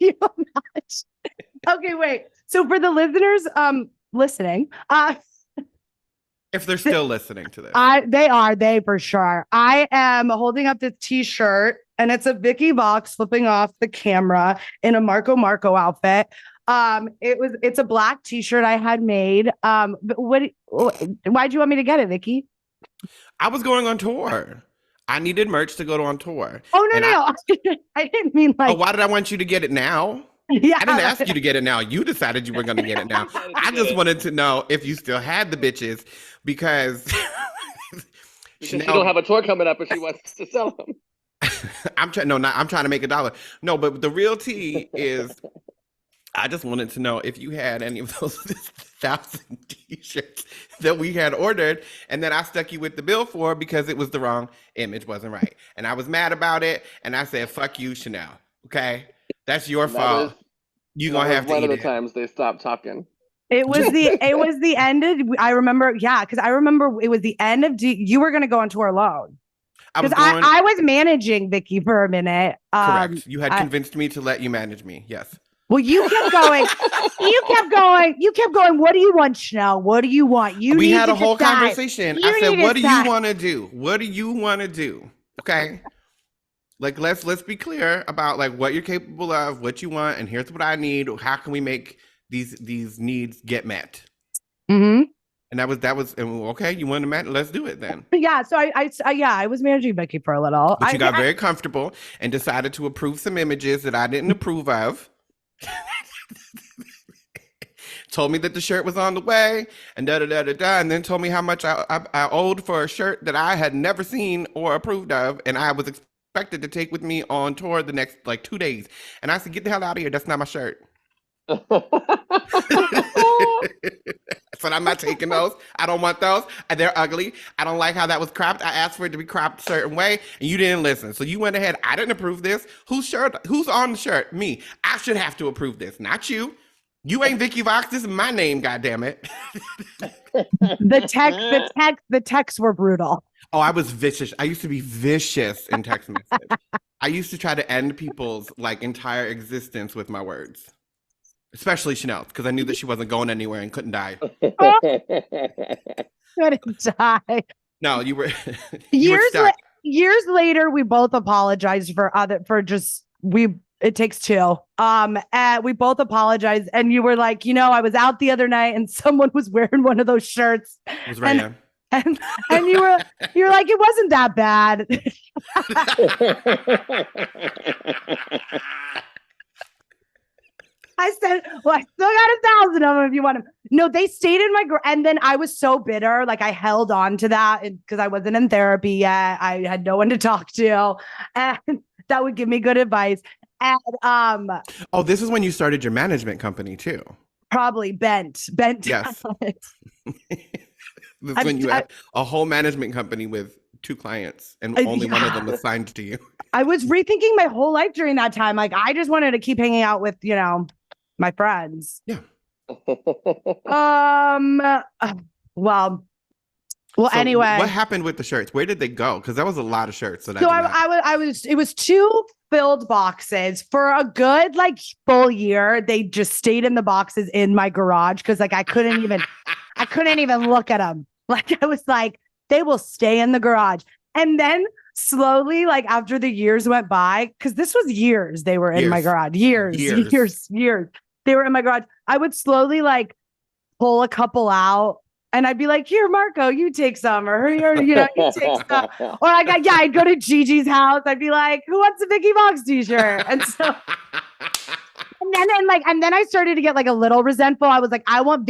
You imagine? Okay, wait. So for the listeners listening, If they're still listening to this. they for sure. I am holding up this t-shirt and it's a Vicky Vox flipping off the camera in a Marco outfit. It's a black t-shirt I had made. But why'd you want me to get it, Vicky? I was going on tour. I needed merch to go on tour. Oh, no. I didn't mean like. Oh, why did I want you to get it now? Yeah. I didn't ask you to get it now. You decided you were going to get it now. I just wanted to know if you still had the bitches because She don't have a tour coming up, and she wants to sell them. I'm trying to make $1. No, but the real tea is I just wanted to know if you had any of those 1,000 t-shirts that we had ordered and that I stuck you with the bill for because it was the wrong image, wasn't right. And I was mad about it. And I said, fuck you, Chanel. Okay? That's your fault. You're going to have to eat it. One of the times they stopped talking. It was the end of, I remember, because I remember it was the end of, you were going to go on tour alone. Because I was managing Vicky for a minute. Correct. You had convinced me to let you manage me. Yes. Well, you kept going. You kept going. What do you want, Chanel? What do you want? We had a whole conversation. I said, what do you want to do? What do you want to do? Okay. Like, let's be clear about like what you're capable of, what you want, and here's what I need. How can we make these needs get met? Mm-hmm. And that was okay. You want to match? Let's do it then. Yeah. So I was managing Vicky for a little. But you got very comfortable and decided to approve some images that I didn't approve of. Told me that the shirt was on the way and and then told me how much I owed for a shirt that I had never seen or approved of, and I was expected to take with me on tour the next like 2 days. And I said, get the hell out of here. That's not my shirt. But I'm not taking those. I don't want those. They're ugly. I don't like how that was cropped. I asked for it to be cropped a certain way, and you didn't listen. So you went ahead. I didn't approve this. Who's on the shirt? Me. I should have to approve this, not you. You ain't Vicky Vox. This is my name. God damn it. The texts were brutal. Oh, I was vicious. I used to be vicious in text message. I used to try to end people's like entire existence with my words. Especially Chanel, because I knew that she wasn't going anywhere and couldn't die. Couldn't die. No, you were. Years later, we both apologized it takes two. We both apologized, and you were like, I was out the other night, and someone was wearing one of those shirts. It was right. And you're like, it wasn't that bad. I said, well, I still got 1,000 of them if you want them. No, they stayed in and then I was so bitter. Like I held on to that because I wasn't in therapy yet. I had no one to talk to, and that would give me good advice. And oh, this is when you started your management company too. Probably bent. Yes. This is when you had a whole management company with 2 clients and only one of them assigned to you. I was rethinking my whole life during that time. Like, I just wanted to keep hanging out with, my friends. Yeah. Well, So anyway. what happened with the shirts? Where did they go? Because that was a lot of shirts. It was 2 filled boxes for a good full year. They just stayed in the boxes in my garage because I couldn't even look at them. I was like, they will stay in the garage. And then slowly, after the years went by, because this was years they were in my garage. Years. They were in my garage. I would slowly pull a couple out. And I'd be like, here, Marco, you take some, or here, you take some. Or I'd go to Gigi's house. I'd be like, who wants a Vicky Vox t-shirt? And so, and then I started to get a little resentful. I was like, I want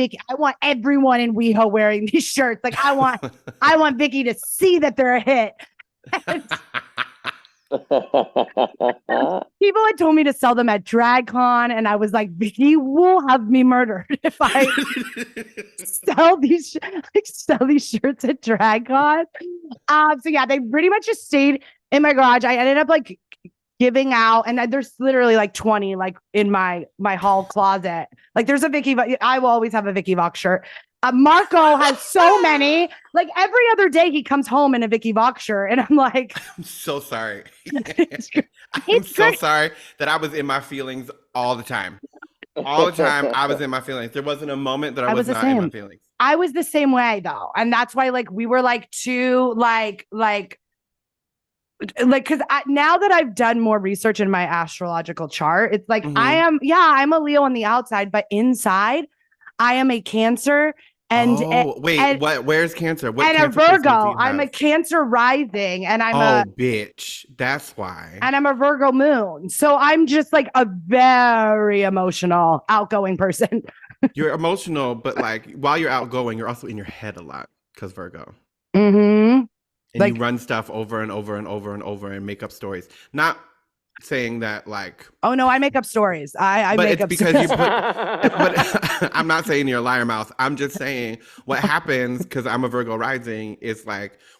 everyone in WeHo wearing these shirts. I want Vicky to see that they're a hit. People had told me to sell them at DragCon, and I was like, Vicky will have me murdered if I sell these shirts at DragCon. So yeah, they pretty much just stayed in my garage. I ended up giving out, and there's literally 20 in my hall closet. There's a Vicky. I will always have a Vicky Vox shirt. Marco has so many. Every other day he comes home in a Vicky Vox shirt, and I'm like, I'm so sorry. I'm so sorry that I was in my feelings all the time. All the time I was in my feelings. There wasn't a moment that I was not in my feelings. I was the same way though, and that's why we were too because now that I've done more research in my astrological chart, it's I'm a Leo on the outside, but inside I am a Cancer. And where's Cancer? What and Cancer a Virgo. I'm a Cancer rising, and I'm bitch. That's why. And I'm a Virgo moon. So I'm just a very emotional, outgoing person. You're emotional, but while you're outgoing, you're also in your head a lot because Virgo. Mm-hmm. And you run stuff over and over and over and over and make up stories. Not saying that oh no, I make up stories. I but make it's up because stories. you put but I'm not saying you're a liar mouth. I'm just saying what happens because I'm a Virgo rising is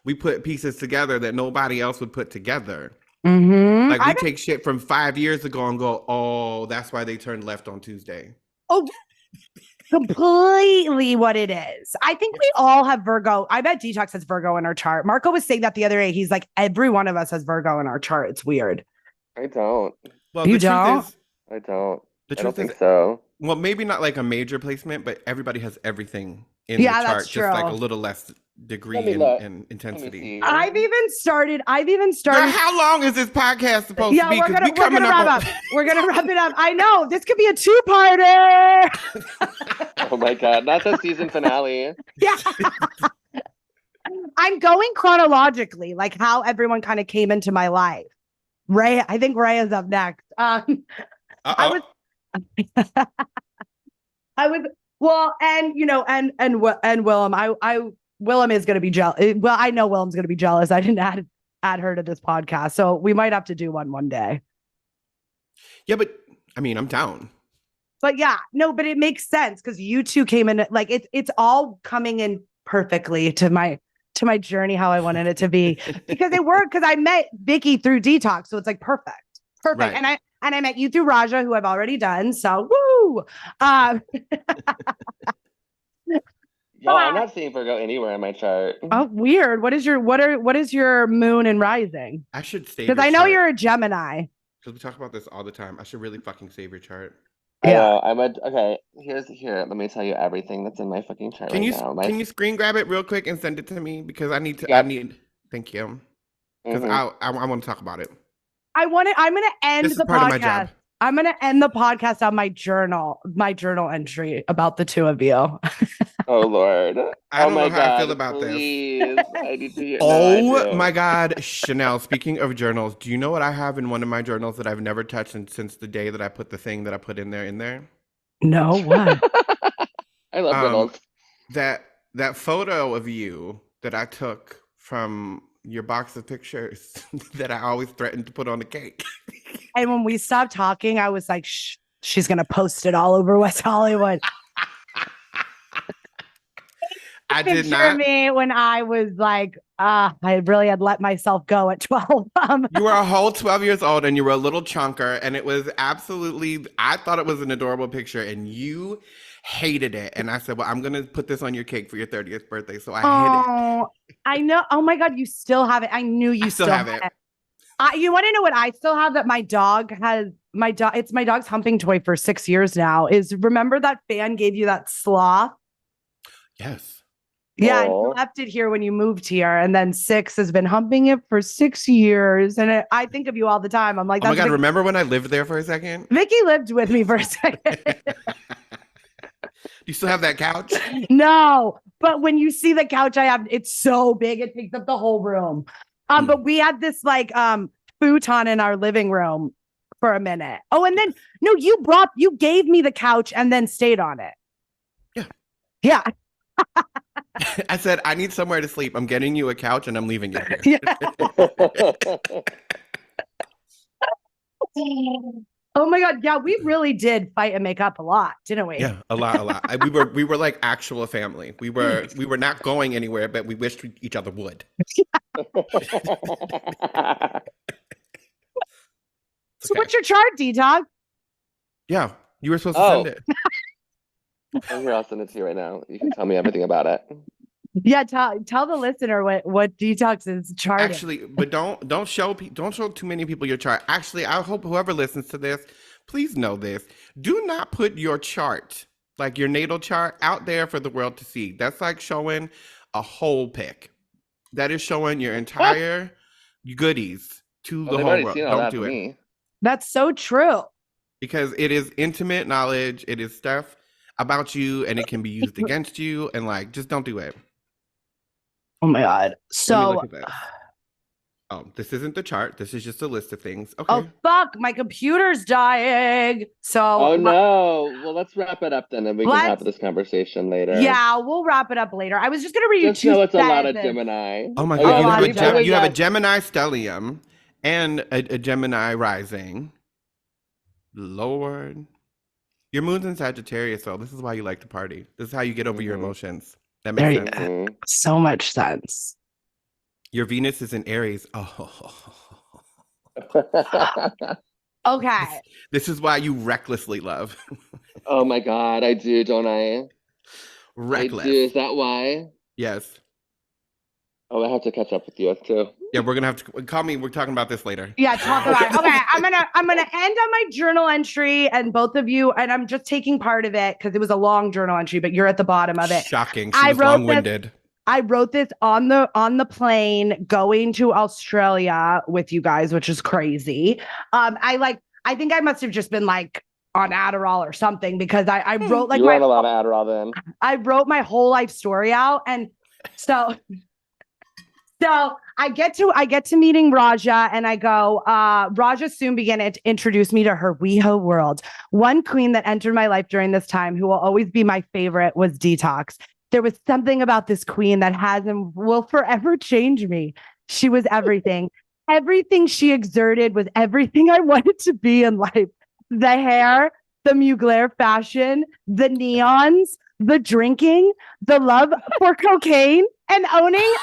we put pieces together that nobody else would put together. Mm-hmm. We take shit from 5 years ago and go, oh, that's why they turned left on Tuesday. Oh, completely what it is. I think we all have Virgo. I bet Detox has Virgo in our chart. Marco was saying that the other day. He's like, every one of us has Virgo in our chart. It's weird. I don't. Well, you the don't? Truth is, I don't. The truth I don't think is, so. Well, maybe not a major placement, but everybody has everything in the chart. That's true. Just a little less degree and intensity. I've even started. Girl, how long is this podcast supposed to be? We're gonna wrap up. We're gonna wrap it up. I know this could be a 2-parter. Oh my god, not the season finale. Yeah. I'm going chronologically, how everyone kind of came into my life. Ray, I think Ray is up next. I was well, and Willem. Willem is going to be jealous. Well, I know Willem's going to be jealous. I didn't add her to this podcast, so we might have to do one day. Yeah, but I mean, I'm down. But yeah, no, but it makes sense because you two came in it's all coming in perfectly to my journey how I wanted it to be because it worked because I met Vicky through Detox, so it's perfect. Right. And I met you through Raja, who I've already done. So woo. Yeah, I'm not seeing Virgo anywhere in my chart. Oh, weird. What is your moon and rising? I should save because I know you're a Gemini. Because we talk about this all the time. I should really fucking save your chart. Yeah, okay. Here. Let me tell you everything that's in my fucking chart now. Can you screen grab it real quick and send it to me because I need to. Yep. Thank you. Because I want to talk about it. I'm going to end the podcast. I'm going to end the podcast on my journal entry about the two of you. Oh Lord! I don't know how I feel about please. this. I need to. Oh my God, Chanel! Speaking of journals, do you know what I have in one of my journals that I've never touched since the day that I put the thing that I put in there? No, what? I love journals. That photo of you that I took from your box of pictures that I always threatened to put on the cake. And when we stopped talking, I was like, she's gonna post it all over West Hollywood. I did Picture not. me when I was like, I really had let myself go at 12. You were a whole 12 years old and you were a little chunker, and it was absolutely, I thought it was an adorable picture, and you hated it. And I said, well, I'm going to put this on your cake for your 30th birthday. So I hid it. Oh, I know. Oh my God, you still have it. I knew you I still still have had it. it. You want to know what I still have that my dog has? My dog, it's my dog's humping toy for 6 years now. Is remember that fan gave you that sloth? Yes. Yeah, and you Aw. left it here when you moved here, and then Six has been humping it for 6 years. And I think of you all the time. I'm like, Oh my that's God, remember when I lived there for a second? Vicky lived with me for a second. You still have that couch? No, but when you see the couch I have, it's so big, it takes up the whole room. But we had this like futon in our living room for a minute. Oh, and then no, you gave me the couch and then stayed on it. Yeah. Yeah. I said, I need somewhere to sleep. I'm getting you a couch and I'm leaving you here. Oh my God. Yeah, we really did fight and make up a lot, didn't we? Yeah, a lot. We were like actual family. We were not going anywhere, but we wished each other would. So what's your chart, Detox? Yeah, you were supposed to send it. I'm here, I'll send it to you right now. You can tell me everything about it. Yeah, tell the listener what Detox is chart. Actually, but don't show too many people your chart. Actually, I hope whoever listens to this, please know this. Do not put your chart, like your natal chart, out there for the world to see. That's like showing a whole pic. That is showing your entire goodies to the They've whole already world. seen all Don't that do for it. me. That's so true. Because it is intimate knowledge. It is stuff about you, and it can be used against you. And like, just don't do it. Oh my God. Let me So look at this. Oh, this isn't the chart. This is just a list of things. Okay. oh fuck, my computer's dying. So Oh no. Well, let's wrap it up then, and we can have Let's- this conversation later. yeah, we'll wrap it up later. I was just gonna read you Just two know it's a lot of sentences. Gemini. Oh my yeah, God, lot you of have, you have a yeah. Gemini stellium and a Gemini rising. Lord. Your moon's in Sagittarius, so this is why you like to party. This is how you get over your Mhm. emotions. That makes There you sense. Mhm. So much sense. Your Venus is in Aries. Oh. Okay. This is why you recklessly love. Oh my God, I do, don't I? Reckless. I do. Is that why? Yes. Oh, I have to catch up with you too. Yeah, we're gonna have to call me. We're talking about this later. Yeah, talk about it. Okay, I'm gonna end on my journal entry, and both of you, and I'm just taking part of it because it was a long journal entry, but you're at the bottom of it. Shocking. She I was wrote long-winded. I wrote this on the plane going to Australia with you guys, which is crazy. I think I must have just been like on Adderall or something because I wrote like You were on a lot of Adderall then. I wrote my whole life story out, and so I get to meeting Raja, and I go, Raja soon began to introduce me to her WeHo world. One queen that entered my life during this time, who will always be my favorite, was Detox. There was something about this queen that has and will forever change me. She was everything. Everything she exerted was everything I wanted to be in life. The hair, the Mugler fashion, the neons, the drinking, the love for cocaine, and owning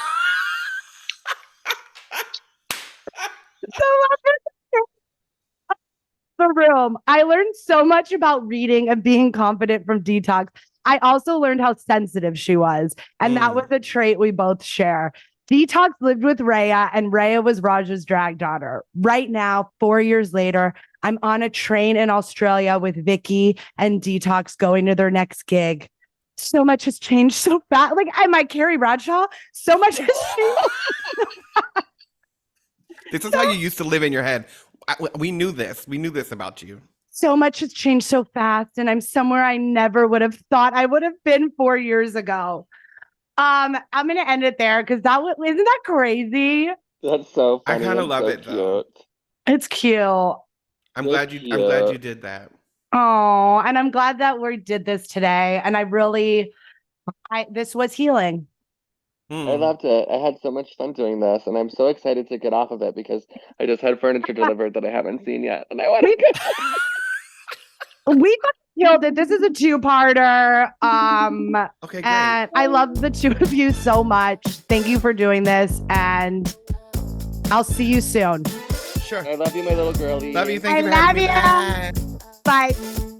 the room. I learned so much about reading and being confident from Detox. I also learned how sensitive she was, and that was a trait we both share. Detox lived with Rhea, and Rhea was Raja's drag daughter. Right now, 4 years later, I'm on a train in Australia with Vicky and Detox going to their next gig. So much has changed so fast. Like, I might Carrie Bradshaw. So much has changed. This is how you used to live in your head. We knew this. We knew this about you. So much has changed so fast, and I'm somewhere I never would have thought I would have been 4 years ago. I'm gonna end it there because isn't that crazy? That's so I funny. kind of and love so it though. cute. It's cute. I'm glad you did that. Oh, and I'm glad that we did this today. And this was healing. I loved it. I had so much fun doing this, and I'm so excited to get off of it because I just had furniture delivered that I haven't seen yet, and I want to go. We killed it. This is a two-parter. Okay, great. And I love the two of you so much. Thank you for doing this, and I'll see you soon. Sure. I love you, my little girlie. Love you. Thank I you for having love me. you. Bye. Bye.